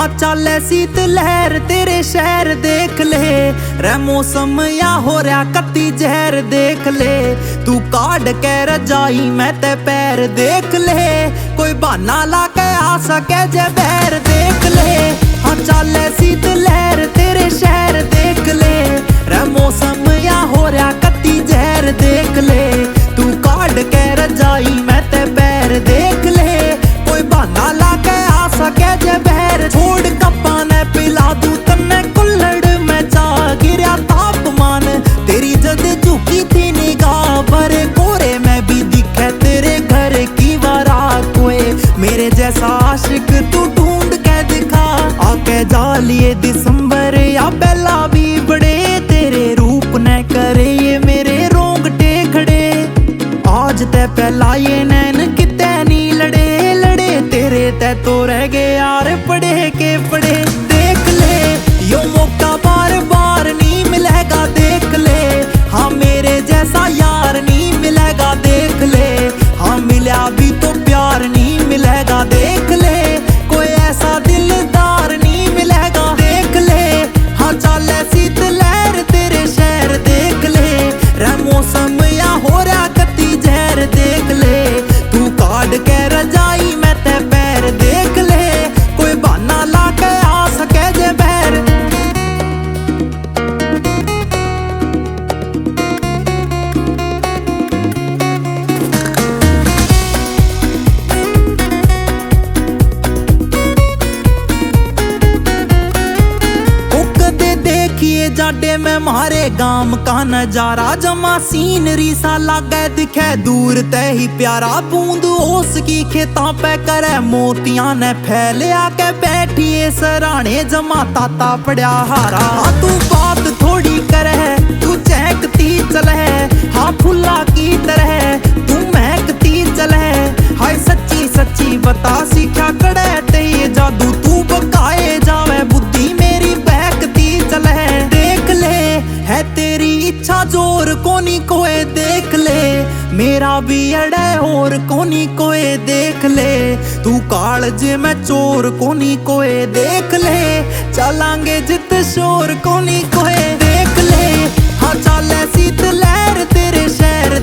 हाँ चल सीत लहर तेरे शहर देख ले, रे मौसम या हो रहा कत्ती जहर देख ले। तू काट के रजाई मैं ते पैर देख ले, कोई बहाना ला के आ सके जे बैर देख ले। हाँ चल सीत लहर तेरे शहर देख ले, रे मौसम या हो रहा कत्ती जहर देख ले। तू काट के रजाई मैं ते पैर देख ले, कोई बहाना ला के आ सके जे बैर। छोड़ कप्पा ने पिला दूं तन्ने कुल्हड़ में चा गिरा तापमान, तेरी जद झुकी थी निगाह भरे कोरे में भी दिखे तेरे घर की बारात हुए। मेरे जैसा आशिक तू ढूंढ के दिखा, आके जा लिए दिसंबर या पहला भी बड़े। तेरे रूप ने करे ये मेरे रोंगटे खड़े, आज ते पहला ये नैन कितने नी लड़े लड़े। तेरे ते तो रह गए यार पढ़े के पढ़े। देख ले यो मौका बार बार नहीं मिलेगा देख ले, हाँ मेरे जैसा यार नहीं मिलेगा देख ले। हाँ मिला भी तो प्यार नहीं मिलेगा देख ले, कोई ऐसा दिलदार नहीं मिलेगा देख ले। हाँ चल सीत लहर तेरे शहर देख ले, रे मौसम या हो रहा कत्ती जहर देख ले। तू काट के रजाई मैं ते पैर देख ले, कोई बहाना ला के आ सके जे बैर। देखिए जाडे में मारे गांव का नजारा, जमा सीनरी सा लागे दिखे दूर ते ही प्यारा। बूंद ओस की खेता पे करे मोतियां ने फैले, आके बैठिए सराणे जमा ताता पड़ा हारा। तू बात थोड़ी करे तू चहकती चले, हाँ फुल्ला की तरह तू महकती चले। हाय सच्ची सच्ची बता सीखा कड़े ते जादू, तू बकाए जावे बुद्धि मेरी बहकती चले। देख ले है तेरी इच्छा जोर कोनी कोई देख ले, मेरा भी अड़े और कोनी कोई देख ले। तू कालज में चोर कोनी कोई देख ले, चलांगे जित शोर कोनी कोई देख ले। हाँ चल सीत लहर तेरे शहर